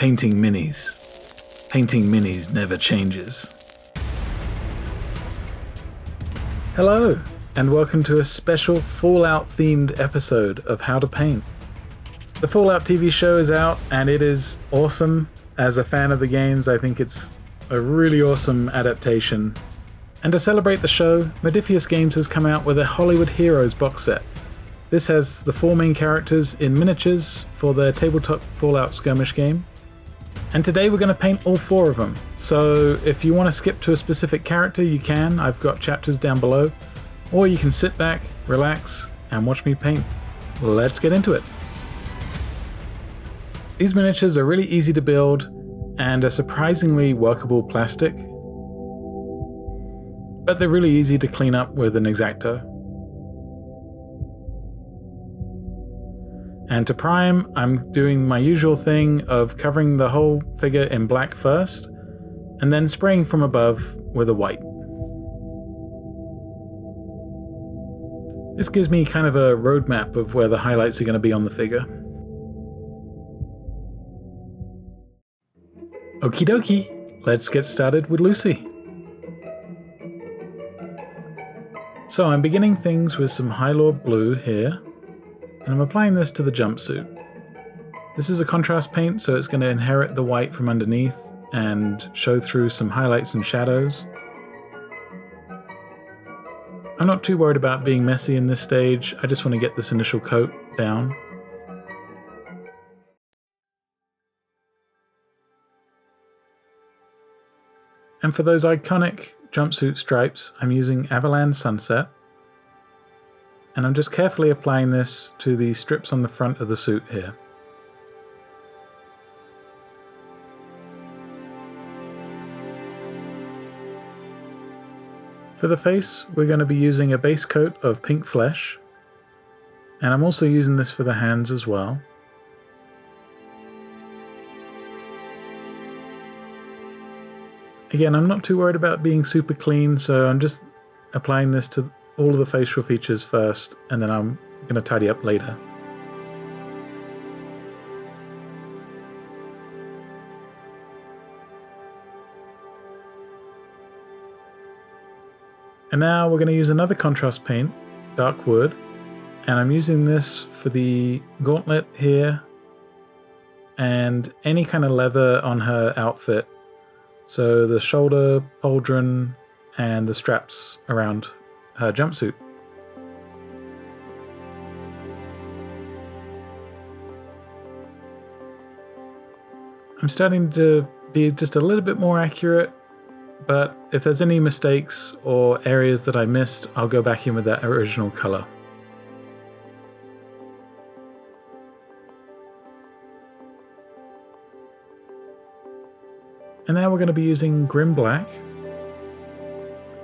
Painting minis. Painting minis never changes. Hello, and welcome to a special Fallout-themed episode of How to Paint. The Fallout TV show is out, and it is awesome. As a fan of the games, I think it's a really awesome adaptation. And to celebrate the show, Modiphius Games has come out with a Hollywood Heroes box set. This has the 4 main characters in miniatures for their tabletop Fallout skirmish game. And today we're going to paint all 4 of them. So if you want to skip to a specific character, you can. I've got chapters down below. Or you can sit back, relax, and watch me paint. Let's get into it. These miniatures are really easy to build and are surprisingly workable plastic. But they're really easy to clean up with an X-Acto. And to prime, I'm doing my usual thing of covering the whole figure in black first, and then spraying from above with a white. This gives me kind of a roadmap of where the highlights are going to be on the figure. Okie dokie, let's get started with Lucy. So I'm beginning things with some Highlord blue here. And I'm applying this to the jumpsuit. This is a contrast paint, so it's going to inherit the white from underneath and show through some highlights and shadows. I'm not too worried about being messy in this stage, I just want to get this initial coat down. And for those iconic jumpsuit stripes, I'm using Avalanche Sunset. And I'm just carefully applying this to the strips on the front of the suit here. For the face, we're going to be using a base coat of pink flesh, and I'm also using this for the hands as well. Again, I'm not too worried about being super clean, so I'm just applying this to all of the facial features first, and then I'm going to tidy up later. And now we're going to use another contrast paint, dark wood, and I'm using this for the gauntlet here and any kind of leather on her outfit. So the shoulder, pauldron, and the straps around her jumpsuit. I'm starting to be just a little bit more accurate, but if there's any mistakes or areas that I missed, I'll go back in with that original color. And now we're going to be using Grim Black,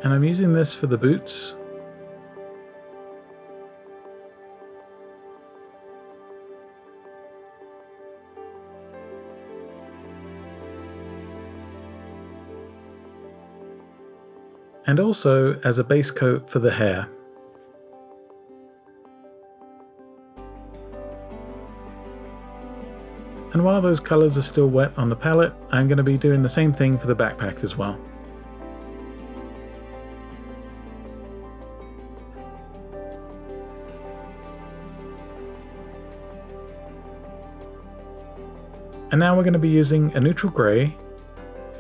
and I'm using this for the boots. And also as a base coat for the hair. And while those colours are still wet on the palette, I'm going to be doing the same thing for the backpack as well. And now we're going to be using a neutral grey,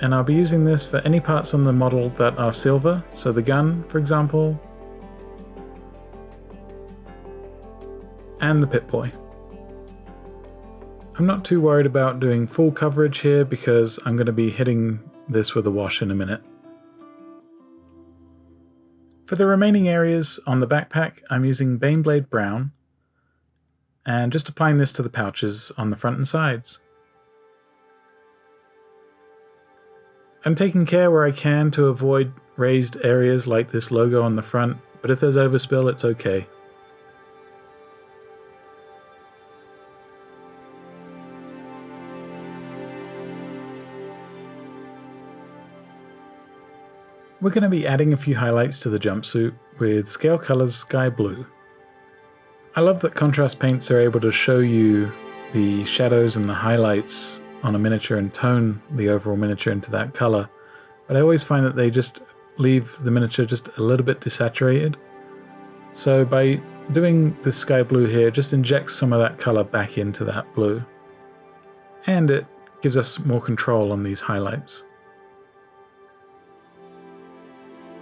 and I'll be using this for any parts on the model that are silver, so the gun, for example, and the Pip-Boy. I'm not too worried about doing full coverage here because I'm going to be hitting this with a wash in a minute. For the remaining areas on the backpack, I'm using Baneblade Brown, and just applying this to the pouches on the front and sides. I'm taking care where I can to avoid raised areas like this logo on the front, but if there's overspill, it's okay. We're going to be adding a few highlights to the jumpsuit with Scale Colors Sky Blue. I love that contrast paints are able to show you the shadows and the highlights on a miniature and tone the overall miniature into that color, but I always find that they just leave the miniature just a little bit desaturated. So by doing this sky blue here, it just injects some of that color back into that blue, and it gives us more control on these highlights.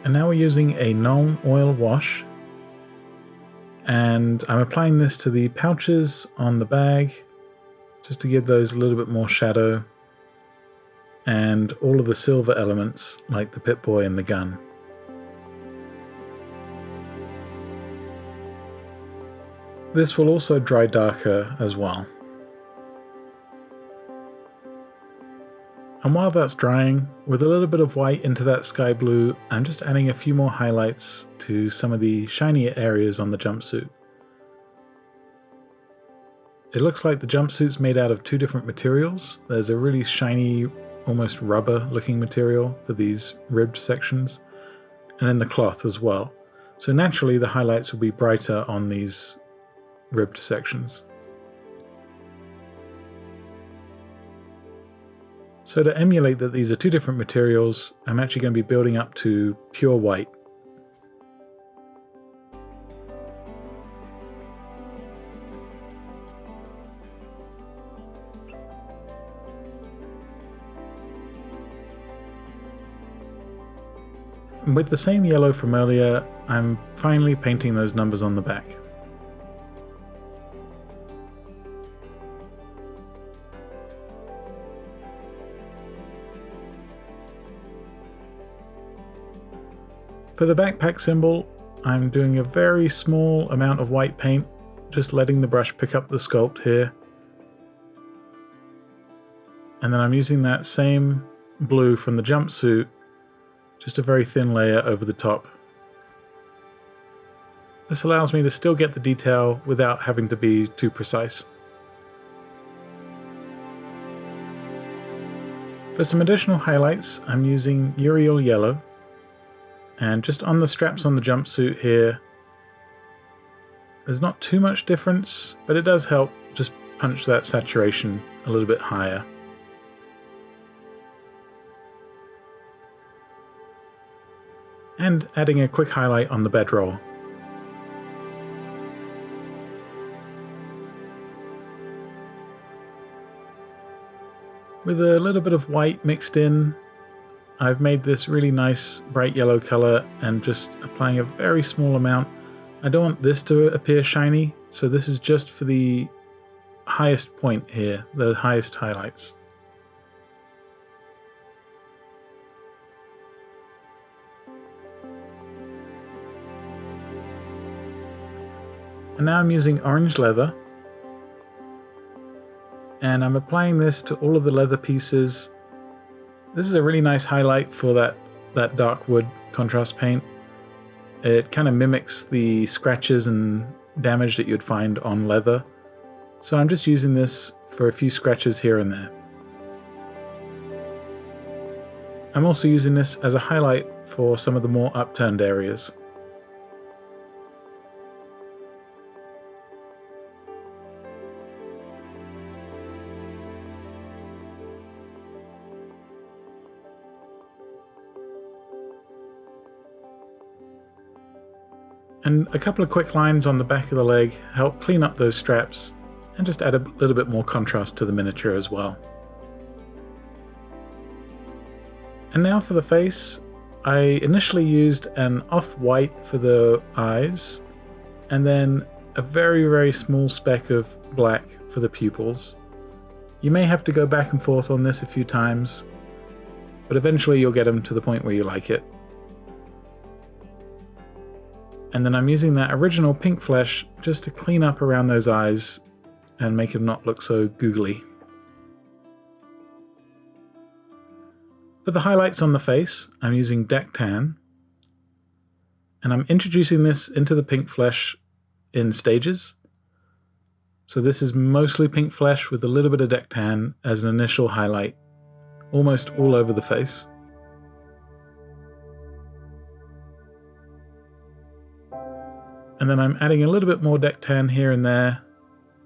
And now we're using a non-oil wash, and I'm applying this to the pouches on the bag just to give those a little bit more shadow, and all of the silver elements like the Pip-Boy and the gun. This will also dry darker as well. And while that's drying, with a little bit of white into that sky blue, I'm just adding a few more highlights to some of the shiny areas on the jumpsuit. It looks like the jumpsuit's made out of two different materials. There's a really shiny, almost rubber looking material for these ribbed sections, and then the cloth as well. So naturally the highlights will be brighter on these ribbed sections. So to emulate that these are two different materials, I'm actually going to be building up to pure white. And with the same yellow from earlier, I'm finally painting those numbers on the back. For the backpack symbol, I'm doing a very small amount of white paint, just letting the brush pick up the sculpt here. And then I'm using that same blue from the jumpsuit, just a very thin layer over the top. This allows me to still get the detail without having to be too precise. For some additional highlights, I'm using Uriel Yellow. And just on the straps on the jumpsuit here, there's not too much difference, but it does help just punch that saturation a little bit higher. And adding a quick highlight on the bedroll. With a little bit of white mixed in, I've made this really nice bright yellow color and just applying a very small amount. I don't want this to appear shiny, so this is just for the highest point here, the highest highlights. And now I'm using orange leather, and I'm applying this to all of the leather pieces. This is a really nice highlight for that dark wood contrast paint. It kind of mimics the scratches and damage that you'd find on leather. So I'm just using this for a few scratches here and there. I'm also using this as a highlight for some of the more upturned areas. And a couple of quick lines on the back of the leg help clean up those straps and just add a little bit more contrast to the miniature as well. And now for the face, I initially used an off-white for the eyes, and then a very, very small speck of black for the pupils. You may have to go back and forth on this a few times, but eventually you'll get them to the point where you like it. And then I'm using that original pink flesh just to clean up around those eyes and make them not look so googly. For the highlights on the face, I'm using Deck Tan, and I'm introducing this into the pink flesh in stages. So this is mostly pink flesh with a little bit of Deck Tan as an initial highlight, almost all over the face. And then I'm adding a little bit more Deck Tan here and there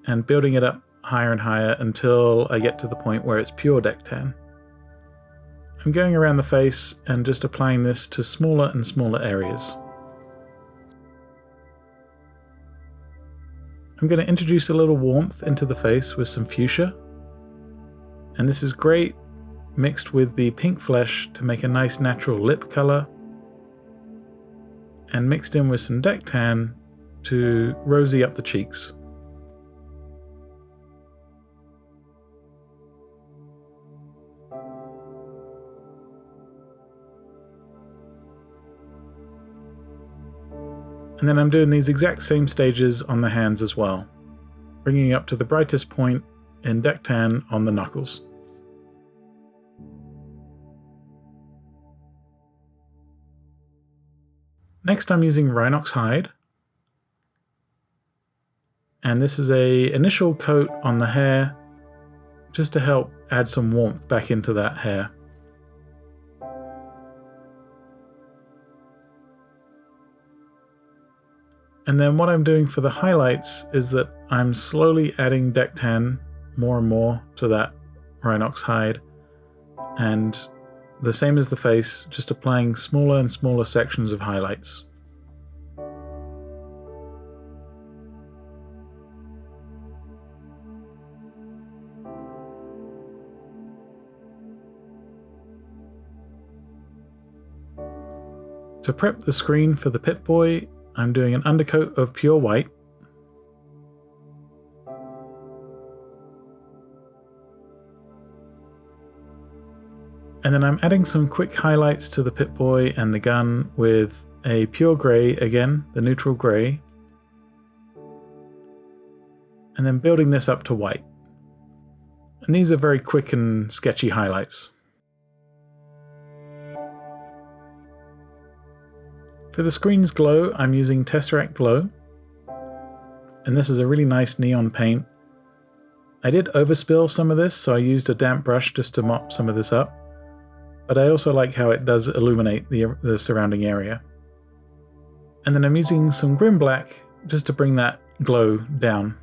and building it up higher and higher until I get to the point where it's pure deck tan. I'm going around the face and just applying this to smaller and smaller areas. I'm going to introduce a little warmth into the face with some fuchsia. And this is great mixed with the pink flesh to make a nice natural lip color. And mixed in with some deck tan to rosy up the cheeks. And then I'm doing these exact same stages on the hands as well, bringing up to the brightest point in deck tan on the knuckles. Next I'm using Rhinox hide, and this is a initial coat on the hair just to help add some warmth back into that hair. And then what I'm doing for the highlights is that I'm slowly adding deck tan more and more to that Rhinox hide, and the same as the face, just applying smaller and smaller sections of highlights. To prep the screen for the Pip-Boy, I'm doing an undercoat of pure white. And then I'm adding some quick highlights to the Pip-Boy and the gun with a pure grey again, the neutral grey. And then building this up to white. And these are very quick and sketchy highlights. For the screen's glow, I'm using Tesseract Glow, and this is a really nice neon paint. I did overspill some of this, so I used a damp brush just to mop some of this up, but I also like how it does illuminate the surrounding area. And then I'm using some Grim Black just to bring that glow down.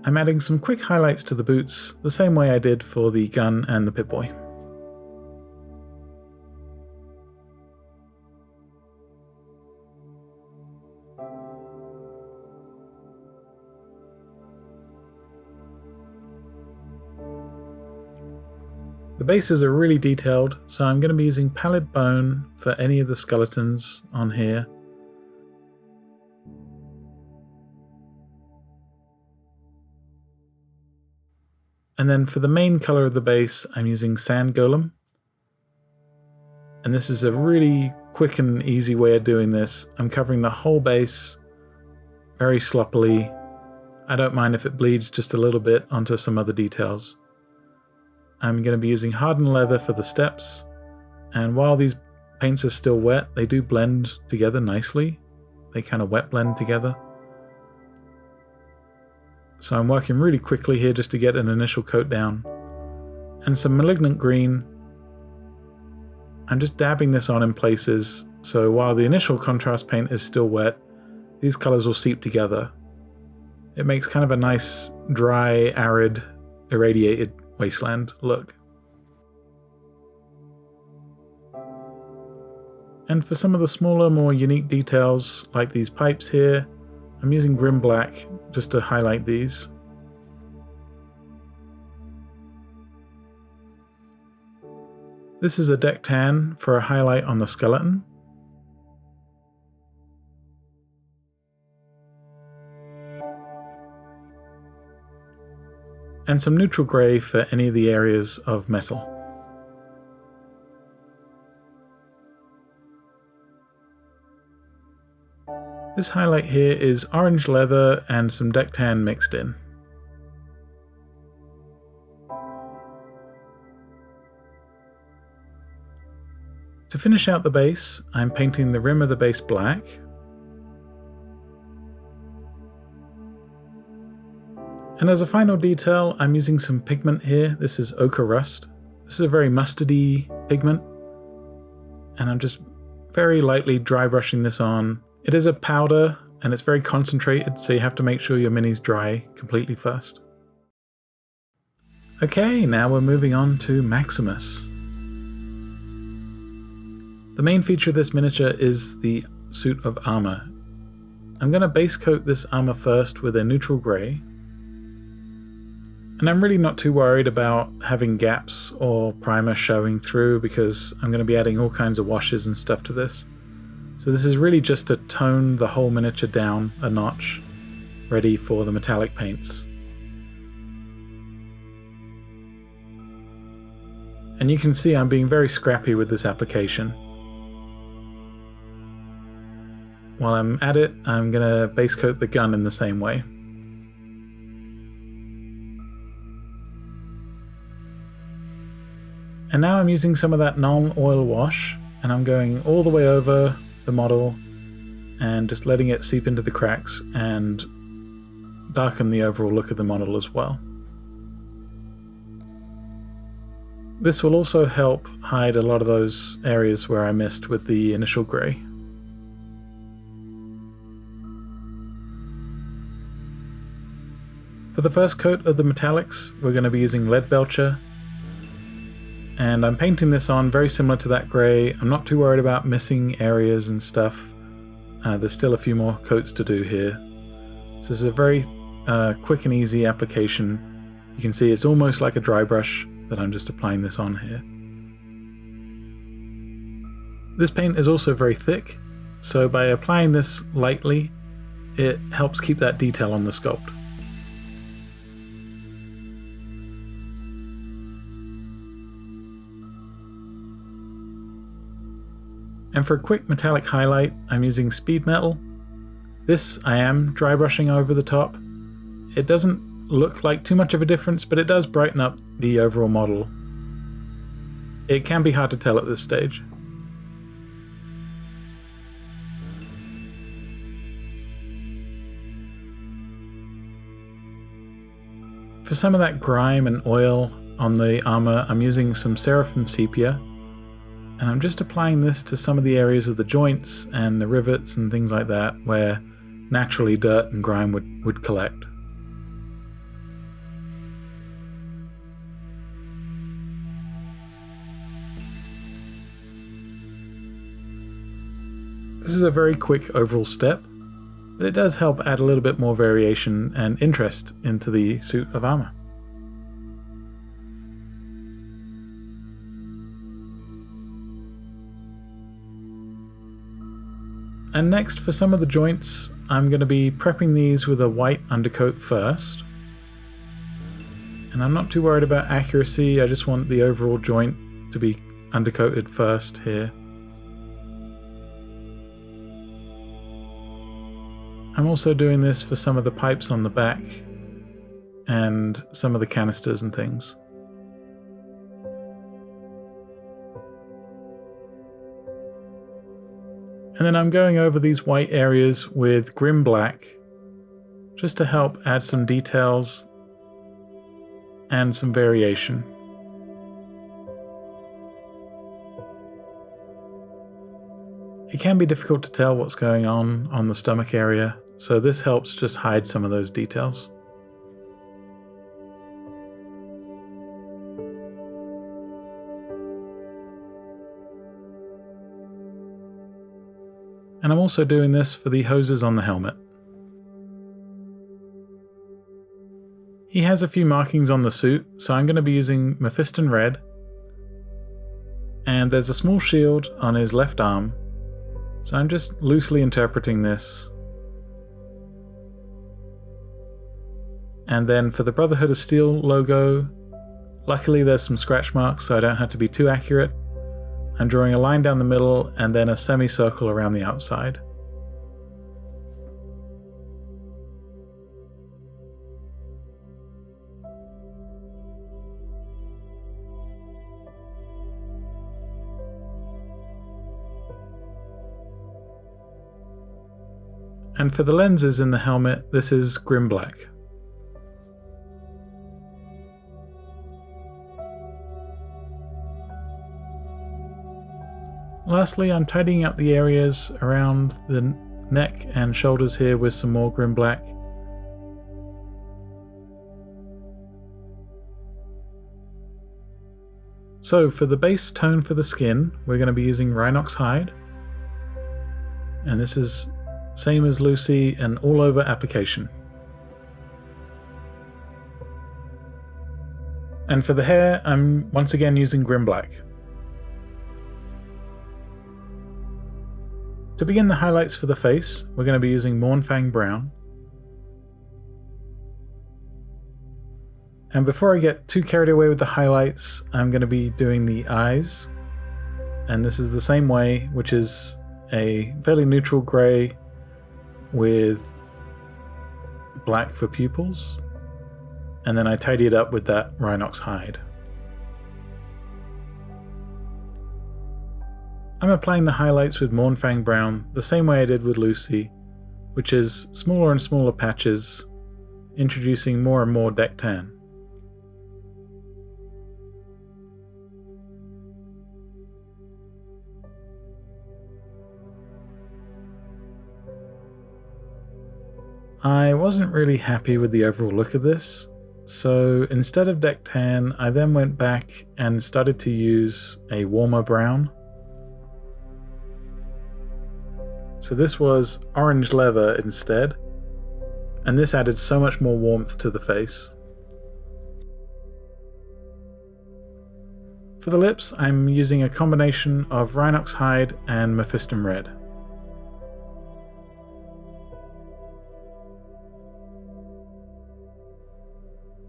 I'm adding some quick highlights to the boots, the same way I did for the gun and the Pip-Boy. The bases are really detailed, so I'm going to be using Pallid Bone for any of the skeletons on here. And then for the main color of the base, I'm using Sand Golem. And this is a really quick and easy way of doing this. I'm covering the whole base very sloppily. I don't mind if it bleeds just a little bit onto some other details. I'm going to be using Hardened Leather for the steps. And while these paints are still wet, they do blend together nicely. They kind of wet blend together. So I'm working really quickly here just to get an initial coat down. And some Malignant Green. I'm just dabbing this on in places, so while the initial contrast paint is still wet, these colors will seep together. It makes kind of a nice, dry, arid, irradiated wasteland look. And for some of the smaller, more unique details, like these pipes here, I'm using Grim Black just to highlight these. This is a deck tan for a highlight on the skeleton. And some neutral grey for any of the areas of metal. This highlight here is orange leather and some deck tan mixed in. To finish out the base, I'm painting the rim of the base black. And as a final detail, I'm using some pigment here. This is Ochre Rust. This is a very mustardy pigment, and I'm just very lightly dry brushing this on. It is a powder and it's very concentrated, so you have to make sure your mini's dry completely first. Okay, now we're moving on to Maximus. The main feature of this miniature is the suit of armor. I'm going to base coat this armor first with a neutral grey. And I'm really not too worried about having gaps or primer showing through because I'm going to be adding all kinds of washes and stuff to this. So this is really just to tone the whole miniature down a notch, ready for the metallic paints. And you can see I'm being very scrappy with this application. While I'm at it, I'm going to base coat the gun in the same way. And now I'm using some of that non-oil wash, and I'm going all the way over the model and just letting it seep into the cracks and darken the overall look of the model as well. This will also help hide a lot of those areas where I missed with the initial grey. For the first coat of the metallics, we're going to be using Lead Belcher, and I'm painting this on very similar to that grey. I'm not too worried about missing areas and stuff. There's still a few more coats to do here. So this is a very quick and easy application. You can see it's almost like a dry brush that I'm just applying this on here. This paint is also very thick, so by applying this lightly, it helps keep that detail on the sculpt. And for a quick metallic highlight, I'm using Speedmetal. This I am dry brushing over the top. It doesn't look like too much of a difference, but it does brighten up the overall model. It can be hard to tell at this stage. For some of that grime and oil on the armor, I'm using some Seraphim Sepia. And I'm just applying this to some of the areas of the joints and the rivets and things like that where naturally dirt and grime would collect. This is a very quick overall step, but it does help add a little bit more variation and interest into the suit of armor. And next, for some of the joints, I'm going to be prepping these with a white undercoat first. And I'm not too worried about accuracy, I just want the overall joint to be undercoated first here. I'm also doing this for some of the pipes on the back and some of the canisters and things. And then I'm going over these white areas with Grim Black, just to help add some details and some variation. It can be difficult to tell what's going on the stomach area, so this helps just hide some of those details. And I'm also doing this for the hoses on the helmet. He has a few markings on the suit, so I'm going to be using Mephiston Red. And there's a small shield on his left arm, so I'm just loosely interpreting this. And then for the Brotherhood of Steel logo, luckily there's some scratch marks, so I don't have to be too accurate. I'm drawing a line down the middle and then a semicircle around the outside. And for the lenses in the helmet, this is Grim Black. Lastly, I'm tidying up the areas around the neck and shoulders here with some more grim black. So for the base tone for the skin, we're going to be using Rhinic's hide. And this is same as Lucy, an all over application. And for the hair, I'm once again using grim black. To begin the highlights for the face, we're going to be using Mournfang Brown. And before I get too carried away with the highlights, I'm going to be doing the eyes. And this is the same way, which is a fairly neutral grey with black for pupils. And then I tidy it up with that Rhinic's hide. I'm applying the highlights with Mournfang Brown the same way I did with Lucy, which is smaller and smaller patches, introducing more and more deck tan. I wasn't really happy with the overall look of this, so instead of deck tan, I then went back and started to use a warmer brown. So this was orange leather instead, and this added so much more warmth to the face. For the lips, I'm using a combination of Rhinic's hide and Mephiston red.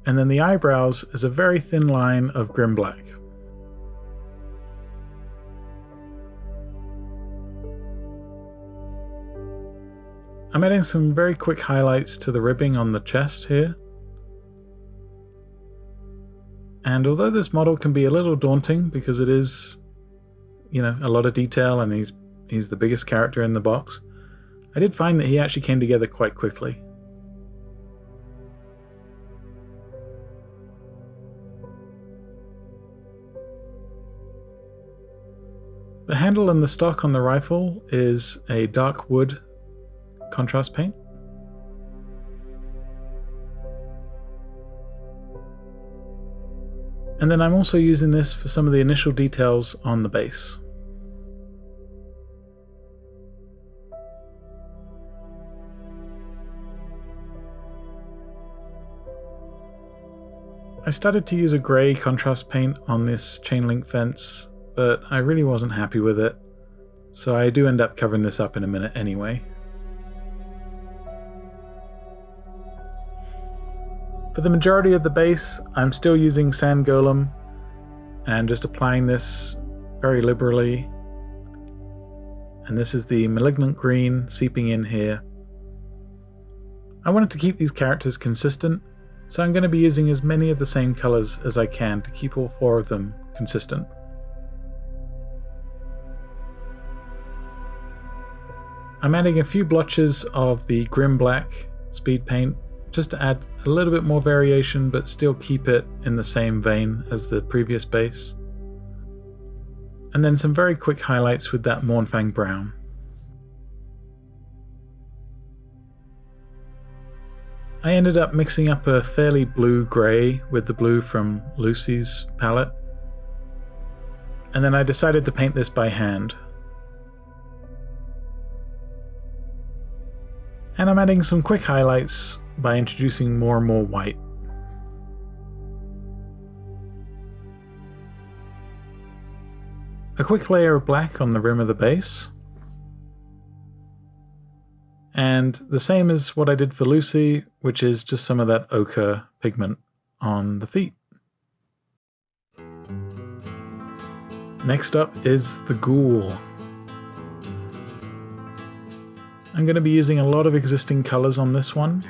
And then the eyebrows is a very thin line of grim black. I'm adding some very quick highlights to the ribbing on the chest here. And although this model can be a little daunting because it is, you know, a lot of detail and he's the biggest character in the box, I did find that he actually came together quite quickly. The handle and the stock on the rifle is a dark wood contrast paint. And then I'm also using this for some of the initial details on the base. I started to use a grey contrast paint on this chain link fence, but I really wasn't happy with it, so I do end up covering this up in a minute anyway. For the majority of the base, I'm still using Sand Golem and just applying this very liberally. And this is the Malignant green seeping in here. I wanted to keep these characters consistent, so I'm going to be using as many of the same colours as I can to keep all four of them consistent. I'm adding a few blotches of the Grim Black Speedpaint just to add a little bit more variation but still keep it in the same vein as the previous base. And then some very quick highlights with that Mournfang Brown. I ended up mixing up a fairly blue-grey with the blue from Lucy's palette. And then I decided to paint this by hand. And I'm adding some quick highlights by introducing more and more white. A quick layer of black on the rim of the base. And the same as what I did for Lucy, which is just some of that ochre pigment on the feet. Next up is the Ghoul. I'm going to be using a lot of existing colours on this one.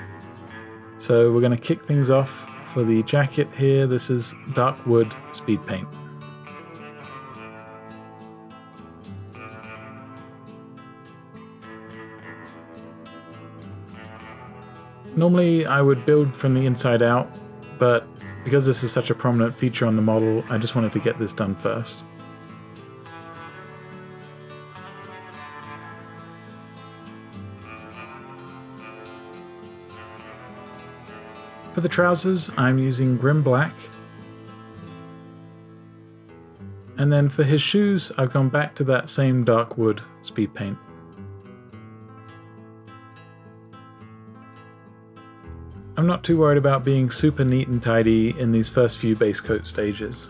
So we're going to kick things off for the jacket here. This is Dark Wood Speedpaint. Normally I would build from the inside out, but because this is such a prominent feature on the model, I just wanted to get this done first. For the trousers, I'm using Grim Black. And then for his shoes, I've gone back to that same dark wood speed paint. I'm not too worried about being super neat and tidy in these first few base coat stages.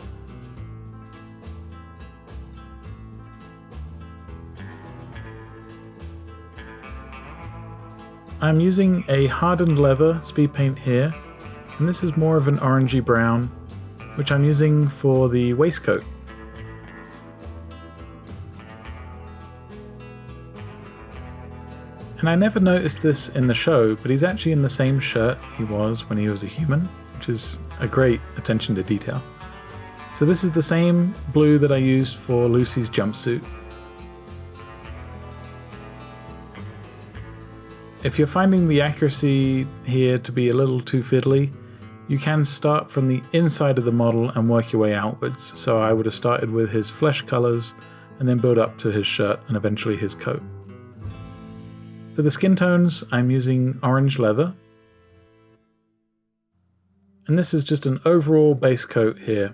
I'm using a hardened leather speed paint here, and this is more of an orangey brown, which I'm using for the waistcoat. And I never noticed this in the show, but he's actually in the same shirt he was when he was a human, which is a great attention to detail. So this is the same blue that I used for Lucy's jumpsuit. If you're finding the accuracy here to be a little too fiddly, you can start from the inside of the model and work your way outwards. So I would have started with his flesh colors and then build up to his shirt and eventually his coat. For the skin tones, I'm using orange leather. And this is just an overall base coat here.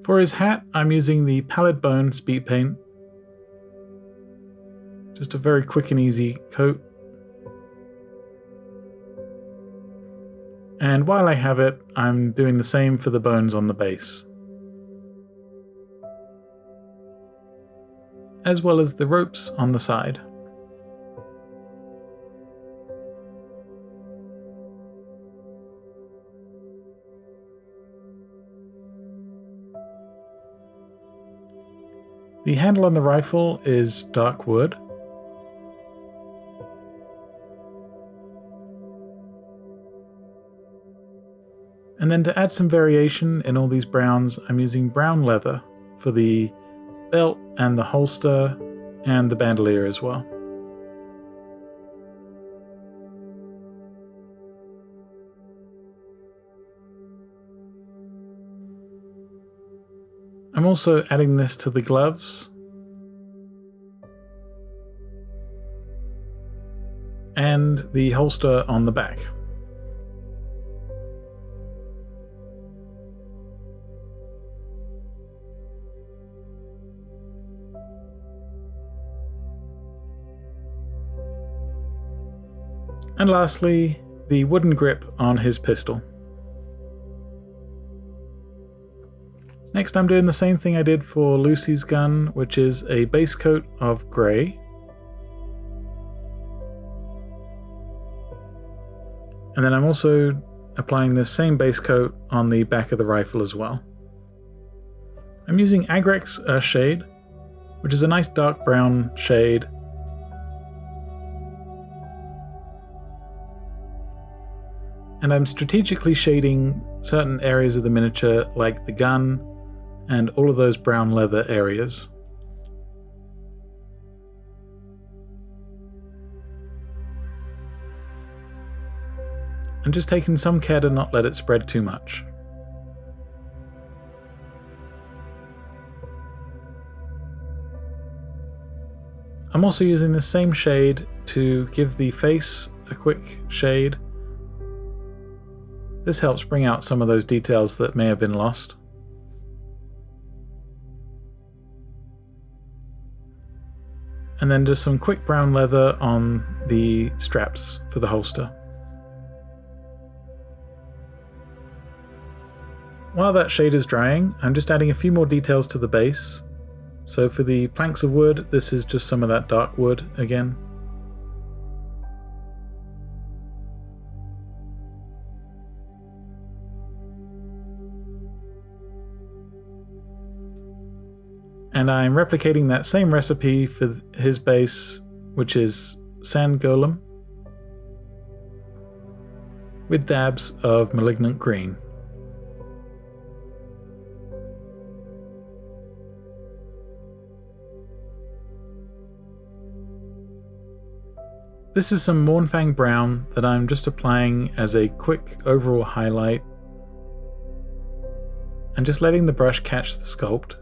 For his hat, I'm using the Pallid Bone speed paint. Just a very quick and easy coat. And while I have it, I'm doing the same for the bones on the base, as well as the ropes on the side. The handle on the rifle is dark wood. And then to add some variation in all these browns, I'm using brown leather for the belt and the holster and the bandolier as well. I'm also adding this to the gloves and the holster on the back. And lastly, the wooden grip on his pistol. Next, I'm doing the same thing I did for Lucy's gun, which is a base coat of grey. And then I'm also applying this same base coat on the back of the rifle as well. I'm using Agrex Shade, which is a nice dark brown shade. And I'm strategically shading certain areas of the miniature, like the gun and all of those brown leather areas. I'm just taking some care to not let it spread too much. I'm also using the same shade to give the face a quick shade. This helps bring out some of those details that may have been lost. And then just some quick brown leather on the straps for the holster. While that shade is drying, I'm just adding a few more details to the base. So for the planks of wood, this is just some of that dark wood again. And I'm replicating that same recipe for his base, which is Sand Golem, with dabs of Malignant green. This is some Mournfang brown that I'm just applying as a quick overall highlight and just letting the brush catch the sculpt.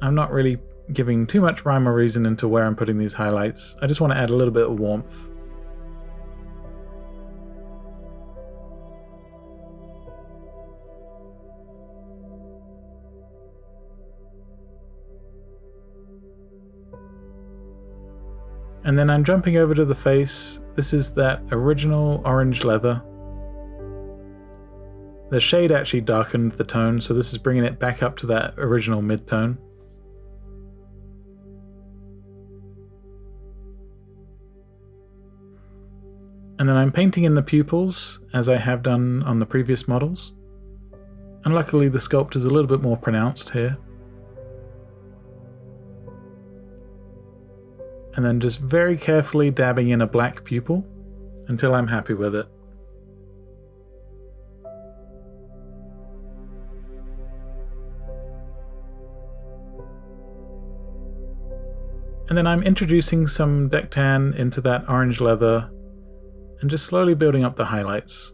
I'm not really giving too much rhyme or reason into where I'm putting these highlights. I just want to add a little bit of warmth. And then I'm jumping over to the face. This is that original orange leather. The shade actually darkened the tone, so this is bringing it back up to that original mid-tone. And then I'm painting in the pupils, as I have done on the previous models. And luckily the sculpt is a little bit more pronounced here. And then just very carefully dabbing in a black pupil until I'm happy with it. And then I'm introducing some deck tan into that orange leather and just slowly building up the highlights.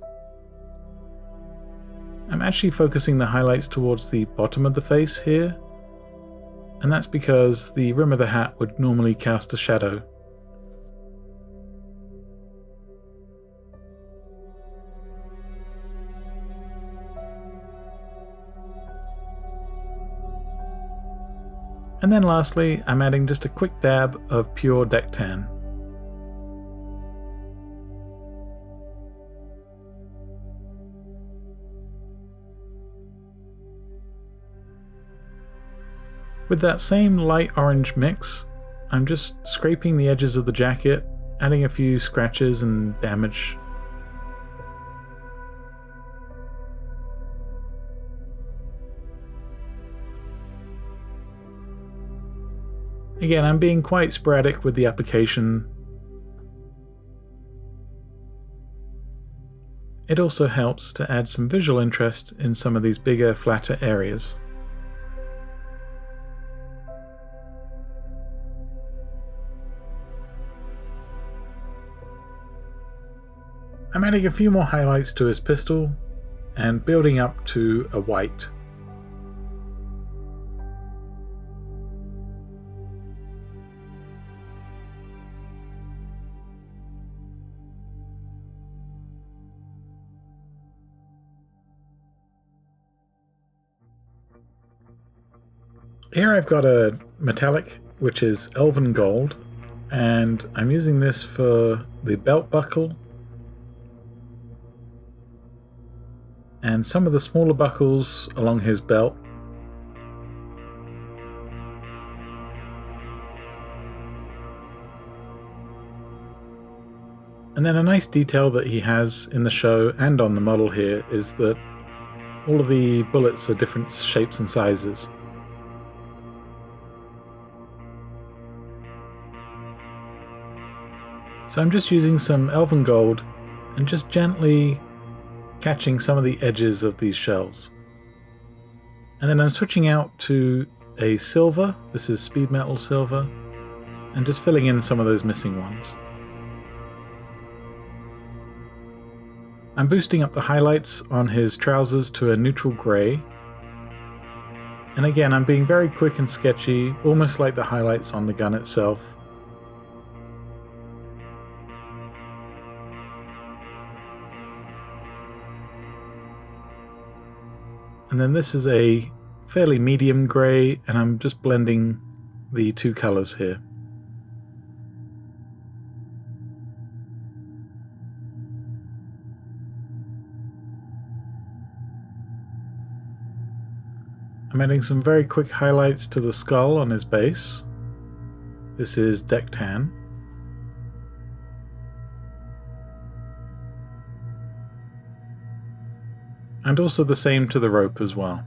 I'm actually focusing the highlights towards the bottom of the face here, and that's because the rim of the hat would normally cast a shadow. And then lastly, I'm adding just a quick dab of pure deck tan. With that same light orange mix, I'm just scraping the edges of the jacket, adding a few scratches and damage. Again, I'm being quite sporadic with the application. It also helps to add some visual interest in some of these bigger, flatter areas. I'm adding a few more highlights to his pistol and building up to a white. Here I've got a metallic, which is Elven gold, and I'm using this for the belt buckle and some of the smaller buckles along his belt. And then a nice detail that he has in the show and on the model here is that all of the bullets are different shapes and sizes. So I'm just using some Elven gold and just gently catching some of the edges of these shells. And then I'm switching out to a silver, this is Speedmetal silver, and just filling in some of those missing ones. I'm boosting up the highlights on his trousers to a neutral grey. And again, I'm being very quick and sketchy, almost like the highlights on the gun itself. And then this is a fairly medium grey, and I'm just blending the two colours here. I'm adding some very quick highlights to the skull on his base. This is deck tan. And also the same to the rope as well.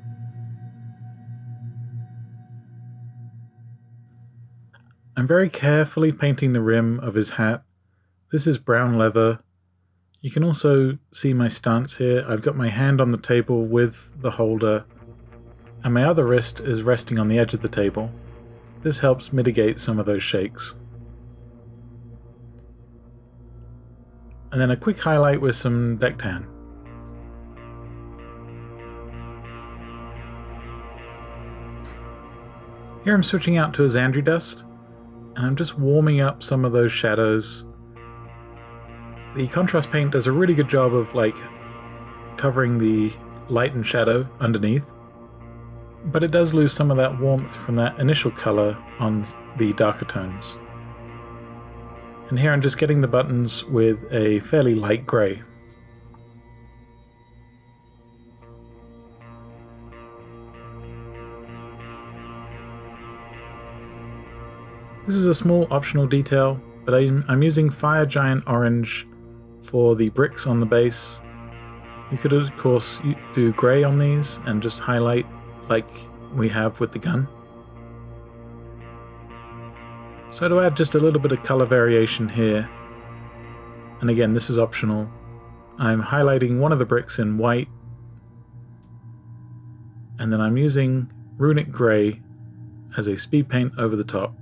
I'm very carefully painting the rim of his hat. This is brown leather. You can also see my stance here. I've got my hand on the table with the holder, and my other wrist is resting on the edge of the table. This helps mitigate some of those shakes. And then a quick highlight with some deck tan. Here I'm switching out to a Xandri Dust, and I'm just warming up some of those shadows. The contrast paint does a really good job of like covering the light and shadow underneath, but it does lose some of that warmth from that initial color on the darker tones. And here I'm just getting the buttons with a fairly light grey. This is a small optional detail, but I'm using Fire Giant Orange for the bricks on the base. You could of course do grey on these and just highlight like we have with the gun. So to add just a little bit of colour variation here, and again this is optional, I'm highlighting one of the bricks in white, and then I'm using Runic Grey as a speed paint over the top.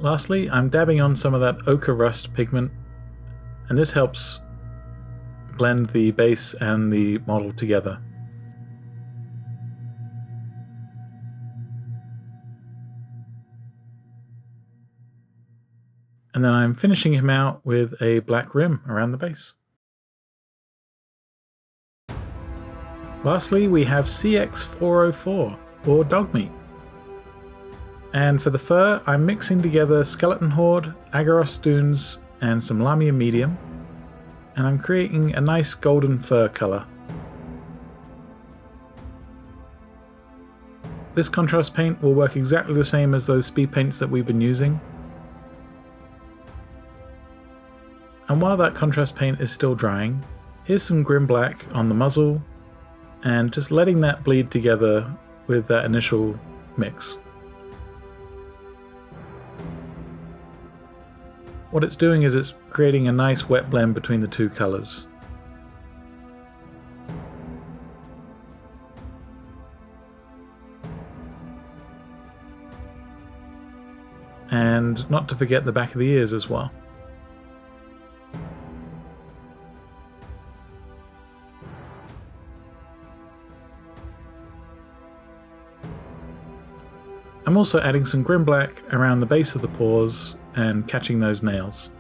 Lastly, I'm dabbing on some of that ochre rust pigment, and this helps blend the base and the model together. And then I'm finishing him out with a black rim around the base. Lastly, we have CX404 or Dogmeat. And for the fur, I'm mixing together Skeleton Horde, Agaros Dunes, and some Lamia Medium, and I'm creating a nice golden fur colour. This contrast paint will work exactly the same as those speed paints that we've been using. And while that contrast paint is still drying, here's some Grim Black on the muzzle, and just letting that bleed together with that initial mix. What it's doing is it's creating a nice wet blend between the two colours. And not to forget the back of the ears as well. I'm also adding some Grim Black around the base of the paws and catching those nails.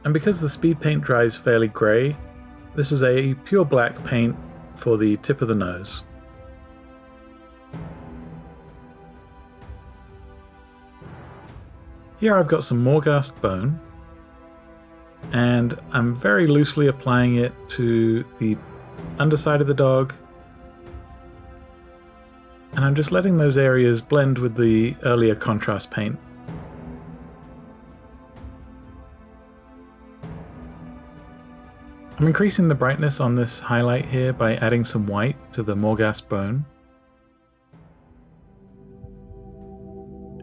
And because the speed paint dries fairly grey, this is a pure black paint for the tip of the nose. Here I've got some Morghast bone, and I'm very loosely applying it to the underside of the dog, and I'm just letting those areas blend with the earlier contrast paint. I'm increasing the brightness on this highlight here by adding some white to the Morghast bone.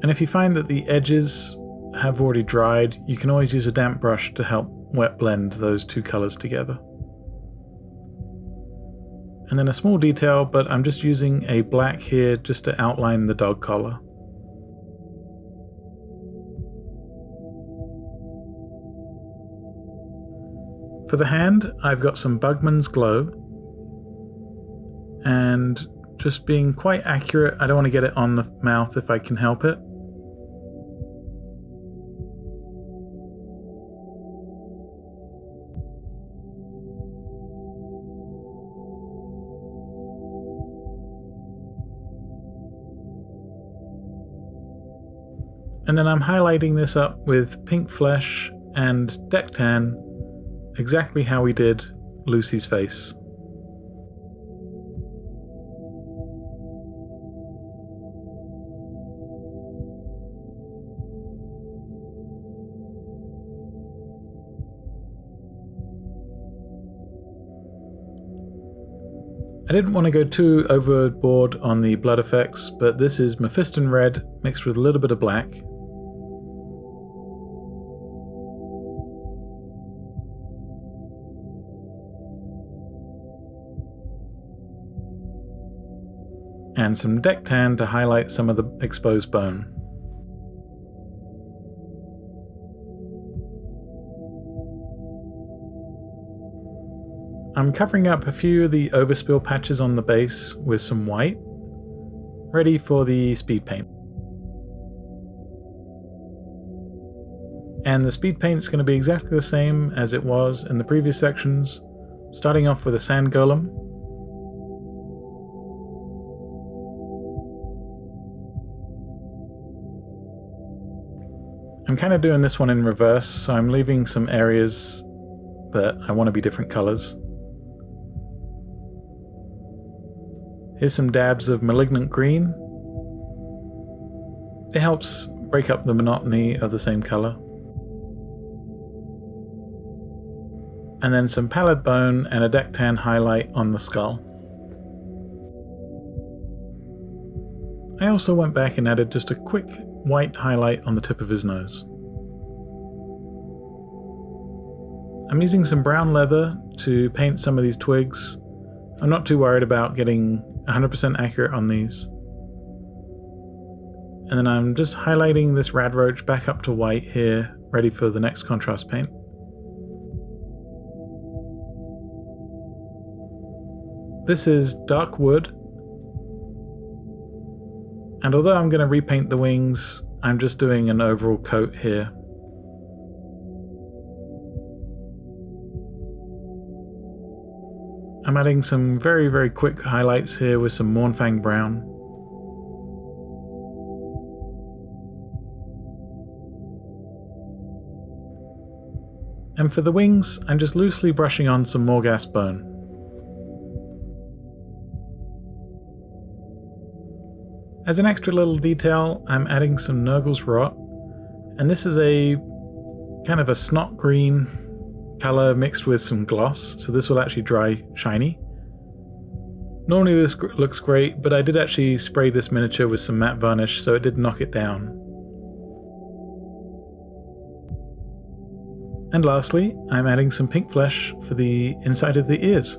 And if you find that the edges have already dried, you can always use a damp brush to help wet blend those two colours together. And then a small detail, but I'm just using a black here just to outline the dog collar. For the hand, I've got some Bugman's Glow, and just being quite accurate, I don't want to get it on the mouth if I can help it. And then I'm highlighting this up with Pink Flesh and Deck Tan, exactly how we did Lucy's face. I didn't want to go too overboard on the blood effects, but this is Mephiston Red mixed with a little bit of black. and some deck tan to highlight some of the exposed bone. I'm covering up a few of the overspill patches on the base with some white, ready for the speed paint. And the speed paint is going to be exactly the same as it was in the previous sections, starting off with a sand golem. I'm kind of doing this one in reverse, so I'm leaving some areas that I want to be different colors. Here's some dabs of Malignant green. It helps break up the monotony of the same color. And then some Pallid bone and a deck tan highlight on the skull. I also went back and added just a quick white highlight on the tip of his nose. I'm using some brown leather to paint some of these twigs. I'm not too worried about getting 100% accurate on these. And then I'm just highlighting this radroach back up to white here, ready for the next contrast paint. This is dark wood, and although I'm going to repaint the wings, I'm just doing an overall coat here. I'm adding some very quick highlights here with some Mournfang brown. And for the wings, I'm just loosely brushing on some Morghast bone. As an extra little detail, I'm adding some Nurgle's Rot, and this is a kind of a snot green color mixed with some gloss, so this will actually dry shiny. Normally this looks great, but I did actually spray this miniature with some matte varnish, so it did knock it down. And lastly, I'm adding some pink flesh for the inside of the ears.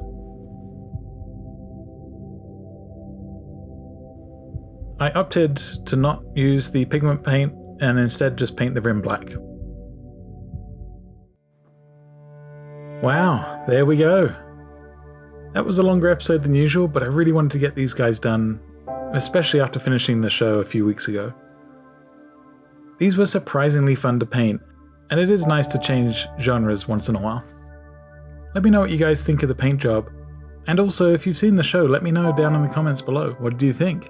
I opted to not use the pigment paint and instead just paint the rim black. Wow, there we go. That was a longer episode than usual, but I really wanted to get these guys done, especially after finishing the show a few weeks ago. These were surprisingly fun to paint, and it is nice to change genres once in a while. Let me know what you guys think of the paint job, and also if you've seen the show, let me know down in the comments below. What do you think?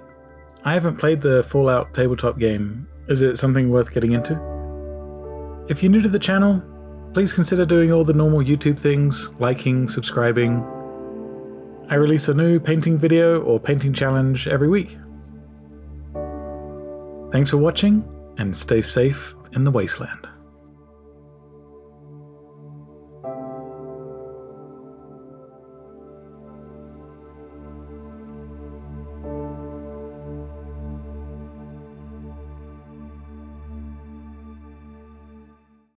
I haven't played the Fallout tabletop game. Is it something worth getting into? If you're new to the channel, please consider doing all the normal YouTube things, liking, subscribing. I release a new painting video or painting challenge every week. Thanks for watching, and stay safe in the Wasteland.